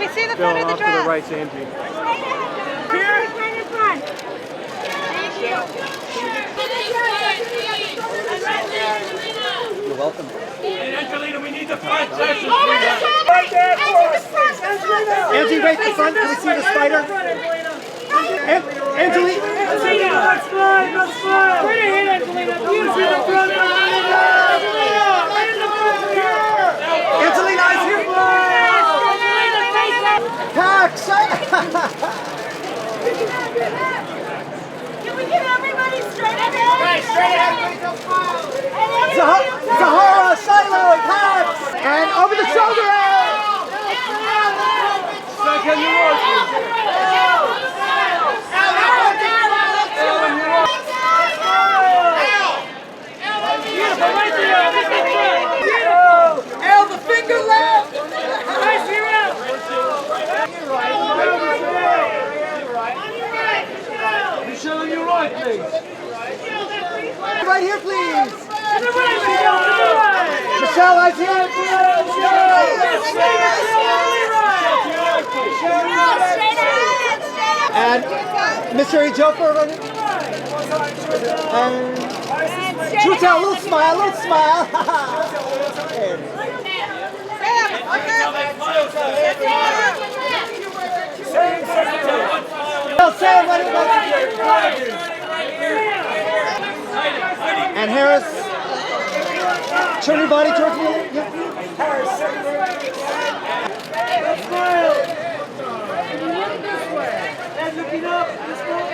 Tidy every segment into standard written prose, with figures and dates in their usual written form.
you see the Bill, front of the off to dress? the right, Angie. Here? Right in front. Thank you. You're welcome. Hey, Angelina, we need the front session. Right there, Angie, right in front. Can we see the spider? Angelina. Let's fly, let's fly. Right ahead, Angelina. Beautiful. Angelina, eyes here. Pack, Can we get everybody straight ahead? Right, straight ahead. Zahara, Shiloh, Pack. And over the shoulder. Second, you roll, Elle, the finger left. Michelle, on your right, please. Right here, please. Michelle, eyes here. And Mr. Ejiofor, and Chiwetel, a little smile, a little smile. Sam, what about you? And Harris, turn your body towards me. Yeah. Smile. And you look this way. And looking up this way.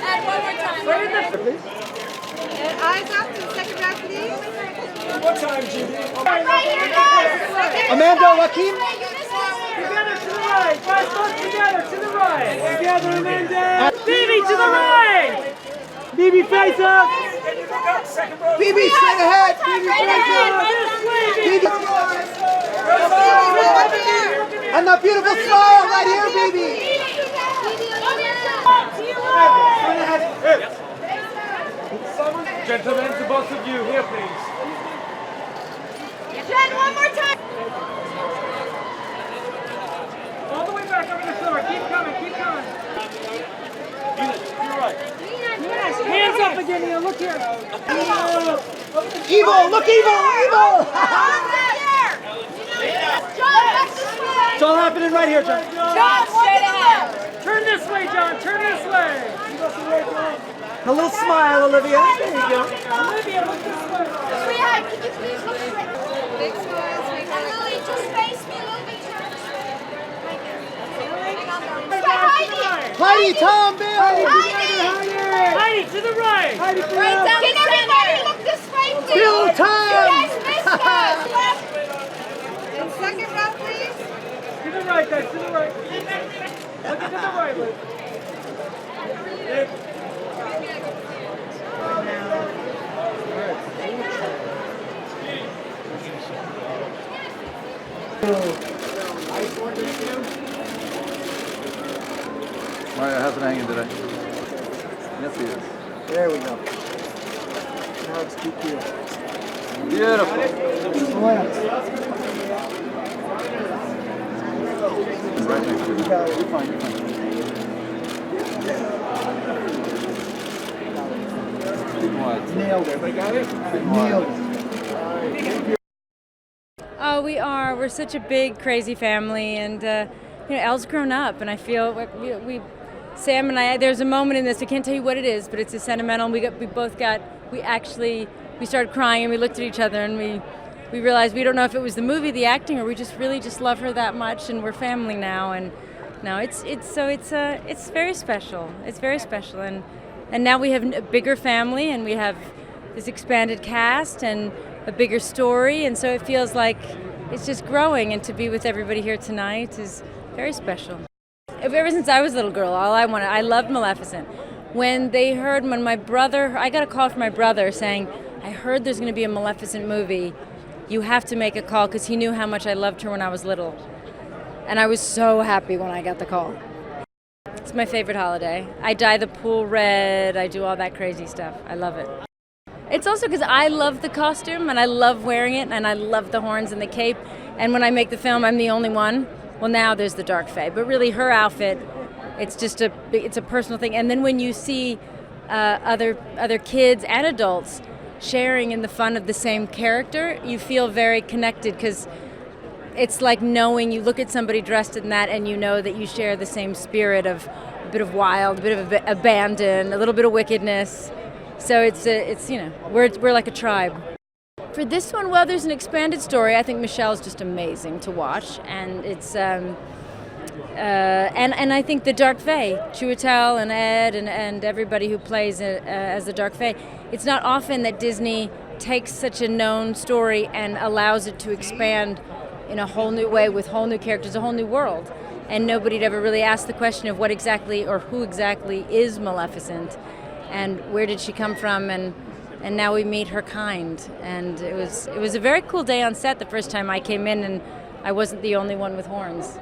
And one more time. Right in the And eyes up to the second row, please. What time, Judy? Right here, guys. Amanda, Joachim. Together to the right. Guys, both together to the right. Together, Amanda. Phoebe to the right. Phoebe, face up. Phoebe, straight ahead. Phoebe, straight ahead. Phoebe. And the beautiful smile right here, baby. Gentlemen, to both of you, here, please. Jen, one more time. All the way back over the floor. Keep coming, keep coming. You're right. Hands up again, Neil. Look here. Evil, look evil, evil. It's all happening right here, John. John, straight ahead. Turn this way, John. Turn this way. A little smile, Olivia. There you go. Olivia, look this way. Sweetheart, can you please look straight? Big smile, sweetheart. And Lily, just face me a little bit. Turn this way. Heidi, Tom, Bill. Heidi, to the right. Heidi, Right down. Can everybody look this way, please? Bill, Tom. You guys missed us. And second row, please. To the right, guys, to the right. Look to the right, Liz. Mario hasn't hanging today. Yes, he is. There we go. Now it's too cute. Beautiful. Right next to you. You're fine, you're fine. Keep quiet. Nailed it. Nailed it. Oh, we are. We're such a big, crazy family, and Elle's grown up, and I feel Sam and I. There's a moment in this. I can't tell you what it is, but it's a sentimental. We started crying, and we looked at each other, and we realized we don't know if it was the movie, the acting, or we just really just love her that much, and we're family now. And no, it's very special. It's very special, and now we have a bigger family, and we have this expanded cast and a bigger story, and so it feels like it's just growing, and to be with everybody here tonight is very special. Ever since I was a little girl, I loved Maleficent. When my brother, I got a call from my brother saying, I heard there's going to be a Maleficent movie, you have to make a call, because he knew how much I loved her when I was little. And I was so happy when I got the call. It's my favorite holiday. I dye the pool red, I do all that crazy stuff. I love it. It's also because I love the costume and I love wearing it and I love the horns and the cape. And when I make the film, I'm the only one. well, now there's the dark fae, but really her outfit, it's a personal thing. And then when you see other kids and adults sharing in the fun of the same character, you feel very connected, because it's like knowing, you look at somebody dressed in that and you know that you share the same spirit of a bit of wild, a bit of abandon, a little bit of wickedness. So it's we're like a tribe. For this one, well, there's an expanded story. I think Michelle's just amazing to watch, and it's and I think the Dark Fae, Chiwetel and Ed and everybody who plays as the Dark Fae. It's not often that Disney takes such a known story and allows it to expand in a whole new way with whole new characters, a whole new world. And nobody'd ever really asked the question of what exactly or who exactly is Maleficent, and where did she come from, and now we meet her kind. And it was a very cool day on set the first time I came in, and I wasn't the only one with horns.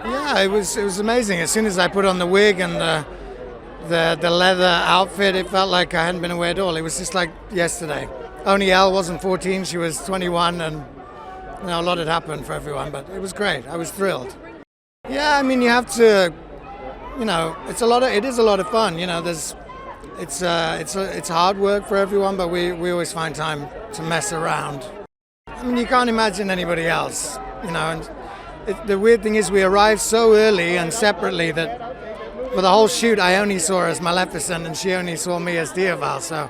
Yeah, it was amazing. As soon as I put on the wig and the leather outfit, it felt like I hadn't been away at all. It was just like yesterday. Only Elle wasn't 14, she was 21, and a lot had happened for everyone, but it was great. I was thrilled. Yeah, I mean, you have to, it is a lot of fun. It's hard work for everyone, but we always find time to mess around. I mean, you can't imagine anybody else, and the weird thing is we arrived so early and separately that for the whole shoot I only saw her as Maleficent and she only saw me as Ejiofor. So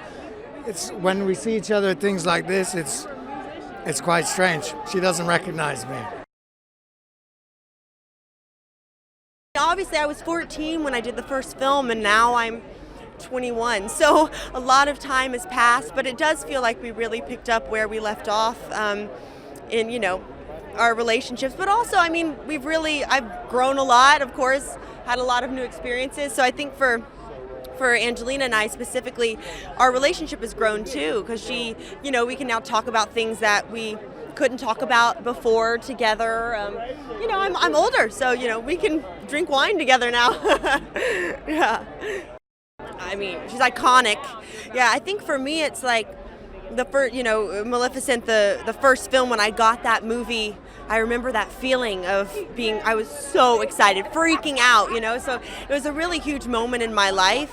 it's when we see each other at things like this, it's quite strange. She doesn't recognize me. Obviously I was 14 when I did the first film, and now I'm 21. So a lot of time has passed, but it does feel like we really picked up where we left off in our relationships. But also, I mean, I've grown a lot, of course, had a lot of new experiences. So I think for Angelina and I specifically, our relationship has grown too, because we can now talk about things that we couldn't talk about before together. I'm older, so we can drink wine together now. Yeah. I mean, she's iconic. Yeah, I think for me it's like the first, Maleficent, the first film, when I got that movie, I remember that feeling of I was so excited, freaking out, so it was a really huge moment in my life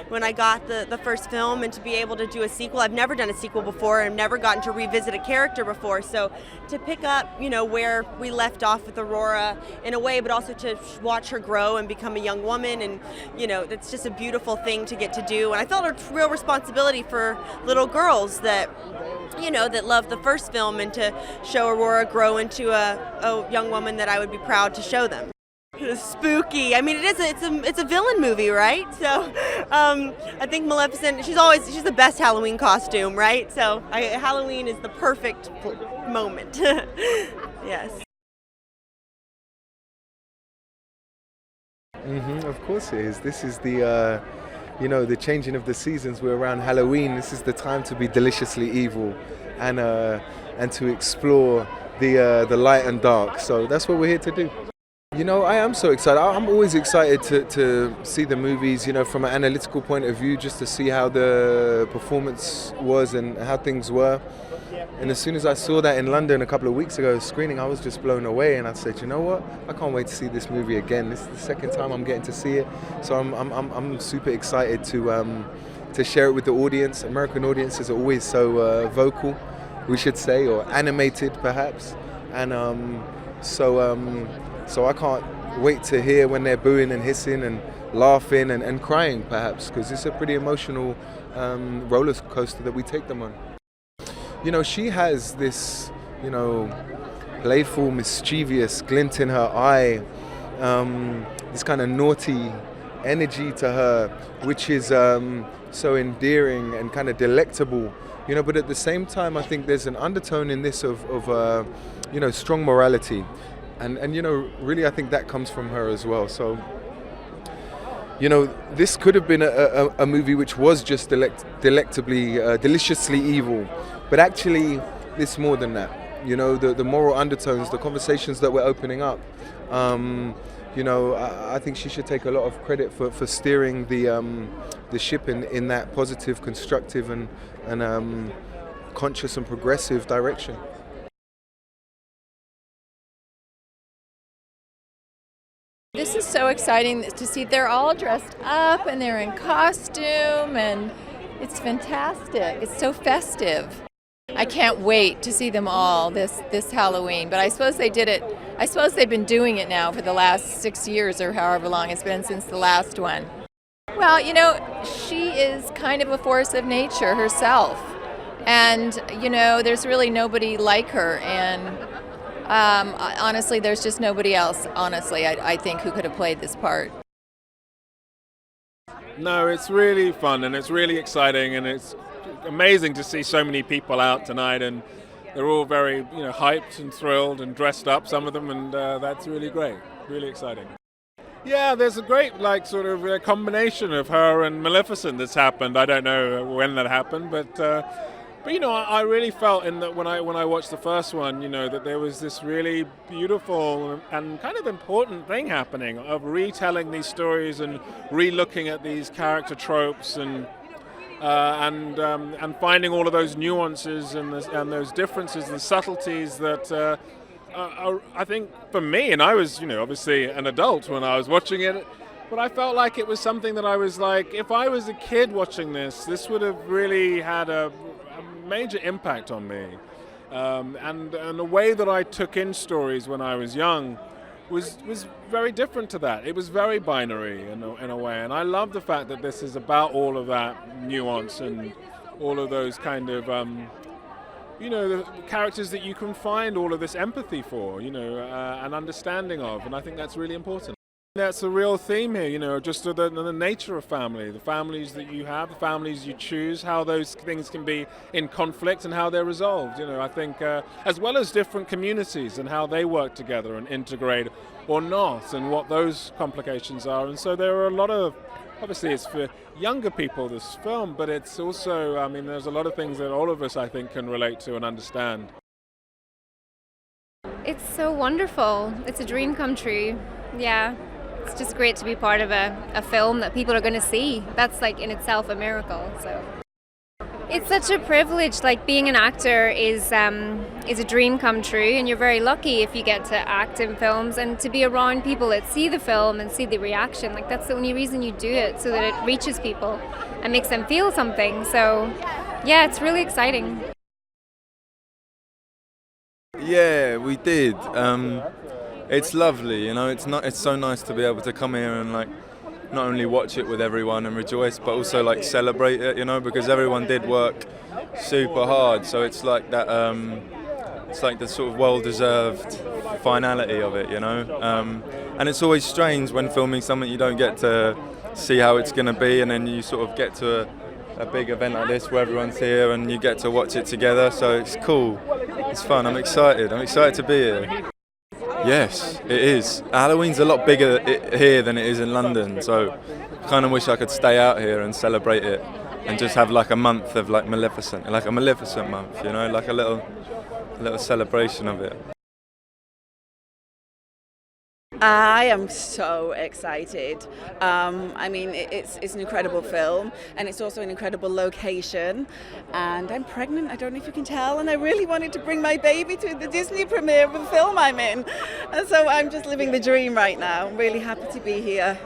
when I got the first film, and to be able to do a sequel. I've never done a sequel before, and I've never gotten to revisit a character before, so to pick up, where we left off with Aurora in a way, but also to watch her grow and become a young woman, and, it's just a beautiful thing to get to do. And I felt a real responsibility for little girls that love the first film, and to show Aurora grow into a young woman that I would be proud to show them. It's spooky. I mean, it's a villain movie, right? So I think Maleficent, she's the best Halloween costume, right? So Halloween is the perfect moment. Yes. Of course it is. This is the the changing of the seasons. We're around Halloween. This is the time to be deliciously evil, and to explore the light and dark. So that's what we're here to do. I am so excited. I'm always excited to see the movies, from an analytical point of view, just to see how the performance was and how things were. And as soon as I saw that in London a couple of weeks ago screening, I was just blown away, and I said, you know what? I can't wait to see this movie again. This is the second time I'm getting to see it, so I'm super excited to share it with the audience. American audiences are always so vocal, we should say, or animated perhaps, and so I can't wait to hear when they're booing and hissing and laughing and crying perhaps, because it's a pretty emotional roller coaster that we take them on. She has this, playful, mischievous glint in her eye, this kind of naughty energy to her, which is so endearing and kind of delectable, but at the same time, I think there's an undertone in this of strong morality. And really I think that comes from her as well. So, this could have been a movie which was just delectably, deliciously evil. But actually, it's more than that. The moral undertones, the conversations that we're opening up. I think she should take a lot of credit for steering the ship in that positive, constructive, and conscious and progressive direction. this is so exciting to see. They're all dressed up and they're in costume, and it's fantastic. It's so festive. I can't wait to see them all this Halloween. But I suppose they did it. I suppose they've been doing it now for the last 6 years or however long it's been since the last one. Well, you know, she is kind of a force of nature herself. And, you know, there's really nobody like her. And honestly, there's just nobody else, honestly, I think, who could have played this part. No, it's really fun and it's really exciting, and it's amazing to see so many people out tonight, and they're all very, hyped and thrilled and dressed up, some of them, and that's really great, really exciting. Yeah, there's a great sort of combination of her and Maleficent that's happened. I don't know when that happened, but I really felt in that when I watched the first one, that there was this really beautiful and kind of important thing happening of retelling these stories and re-looking at these character tropes and finding all of those nuances and those differences and subtleties that I think for me, and I was obviously an adult when I was watching it, but I felt like it was something that I was like, if I was a kid watching this would have really had a major impact on me, and the way that I took in stories when I was young was very different to that. It was very binary in a way, and I love the fact that this is about all of that nuance and all of those kind of the characters that you can find all of this empathy for, and understanding of, and I think that's really important. That's a real theme here, just the nature of family, the families that you have, the families you choose, how those things can be in conflict and how they're resolved. I think as well as different communities and how they work together and integrate or not, and what those complications are. And so there are a lot of, obviously it's for younger people, this film, but it's also, there's a lot of things that all of us, I think, can relate to and understand. It's so wonderful. It's a dream come true. Yeah. It's just great to be part of a film that people are going to see. That's in itself a miracle. So it's such a privilege. Being an actor is a dream come true, and you're very lucky if you get to act in films and to be around people that see the film and see the reaction. That's the only reason you do it, so that it reaches people and makes them feel something. So yeah, it's really exciting. Yeah, we did. It's lovely, it's so nice to be able to come here and not only watch it with everyone and rejoice, but also celebrate it, because everyone did work super hard. So it's that it's the sort of well-deserved finality of it, and it's always strange when filming something you don't get to see how it's going to be, and then you sort of get to a big event like this where everyone's here and you get to watch it together. So it's cool, it's fun. I'm excited to be here. Yes, it is. Halloween's a lot bigger here than it is in London, so I kind of wish I could stay out here and celebrate it and just have a month of Maleficent, a Maleficent month, a little celebration of it. I am so excited. It's an incredible film, and it's also an incredible location. And I'm pregnant, I don't know if you can tell, and I really wanted to bring my baby to the Disney premiere of a film I'm in. And so I'm just living the dream right now. I'm really happy to be here.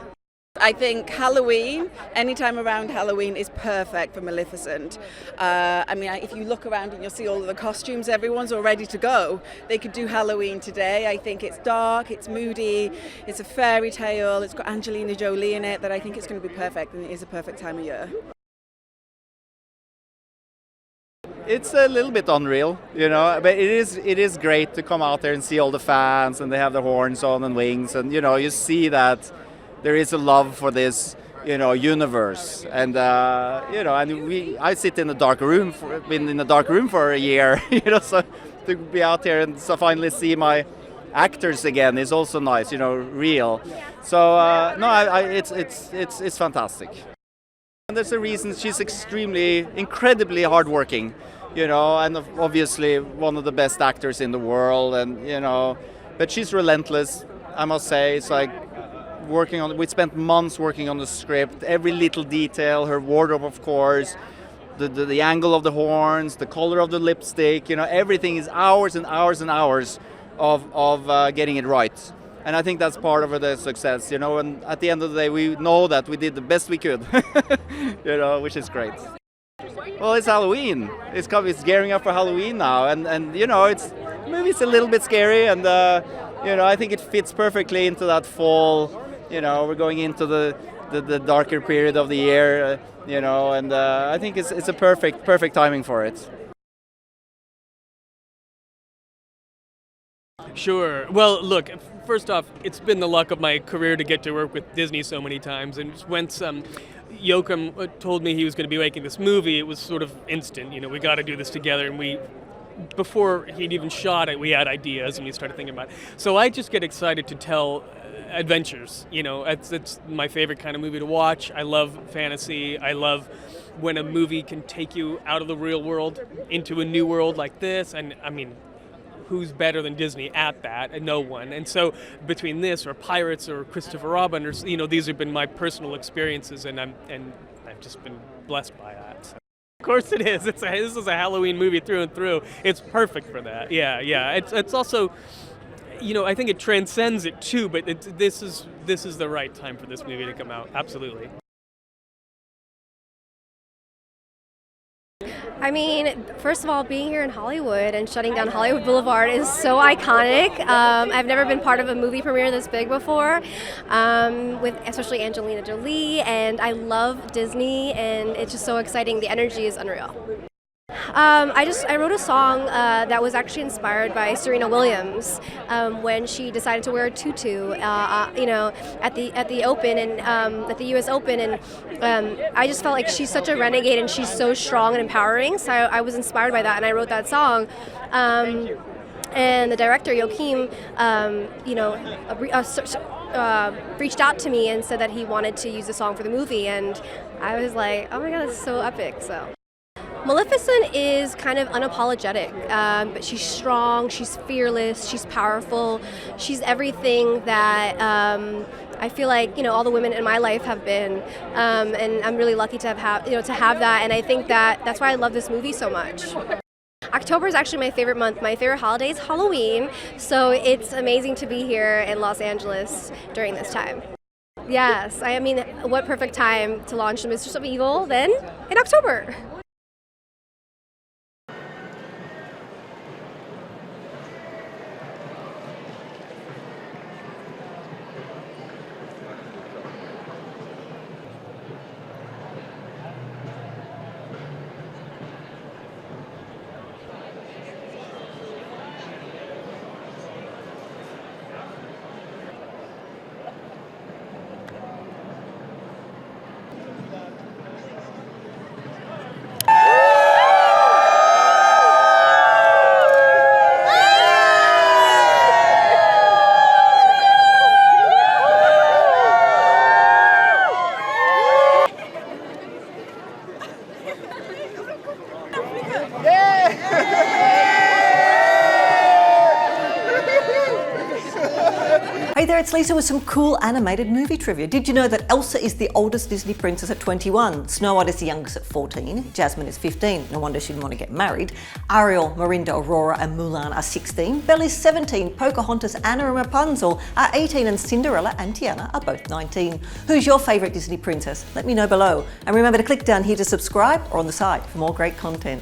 I think Halloween, anytime around Halloween, is perfect for Maleficent. If you look around and you'll see all of the costumes, everyone's all ready to go. They could do Halloween today. I think it's dark, it's moody, it's a fairy tale, it's got Angelina Jolie in it, that I think it's going to be perfect, and it is a perfect time of year. It's a little bit unreal, but it is great to come out there and see all the fans, and they have their horns on and wings, and you see that there is a love for this, universe, and I sit in a dark room. Been in a dark room for a year, so to be out here and so finally see my actors again is also nice, real. So it's fantastic. And there's a reason she's incredibly hardworking, and obviously one of the best actors in the world, and but she's relentless. I must say, it's we spent months working on the script, every little detail, her wardrobe, of course, the angle of the horns, the color of the lipstick, everything is hours and hours and hours of getting it right. And I think that's part of the success, you know, and at the end of the day, we know that we did the best we could, you know, which is great. Well, it's Halloween. It's gearing up for Halloween now, and you know, maybe it's a little bit scary, and you know, I think it fits perfectly into that fall. You know, we're going into the darker period of the year, you know, and I think it's a perfect timing for it. Sure. Well, look, first off, it's been the luck of my career to get to work with Disney so many times, and once Joachim told me he was going to be making this movie, it was sort of instant. You know, we got to do this together, and before he'd even shot it, we had ideas and we started thinking about it. So I just get excited to tell adventures. You know, it's my favorite kind of movie to watch. I love fantasy. I love when a movie can take you out of the real world into a new world like this. And I mean, who's better than Disney at that? And no one. And so between this or Pirates or Christopher Robin, or you know, these have been my personal experiences, and I've just been blessed by that. So. Of course it is. This is a Halloween movie through and through. It's perfect for that. Yeah. It's also, you know, I think it transcends it too. But this is the right time for this movie to come out. Absolutely. I mean, first of all, being here in Hollywood and shutting down Hollywood Boulevard is so iconic. I've never been part of a movie premiere this big before, with especially Angelina Jolie, and I love Disney, and it's just so exciting. The energy is unreal. I wrote a song that was actually inspired by Serena Williams when she decided to wear a tutu, you know, at the Open and at the U.S. Open, and I just felt like she's such a renegade and she's so strong and empowering. So I was inspired by that, and I wrote that song. And the director Joachim, you know, reached out to me and said that he wanted to use the song for the movie, and I was like, oh my God, that's so epic. So. Maleficent is kind of unapologetic, but she's strong, she's fearless, she's powerful, she's everything that I feel like, you know, all the women in my life have been, and I'm really lucky to have that, and I think that's why I love this movie so much. October is actually my favorite month. My favorite holiday is Halloween, so it's amazing to be here in Los Angeles during this time. Yes, I mean, what perfect time to launch the Mistress of Evil than in October. Hey there, it's Lisa with some cool animated movie trivia. Did you know that Elsa is the oldest Disney princess at 21? Snow White is the youngest at 14. Jasmine is 15. No wonder she didn't want to get married. Ariel, Miranda, Aurora and Mulan are 16. Belle is 17. Pocahontas, Anna and Rapunzel are 18. And Cinderella and Tiana are both 19. Who's your favourite Disney princess? Let me know below. And remember to click down here to subscribe or on the side for more great content.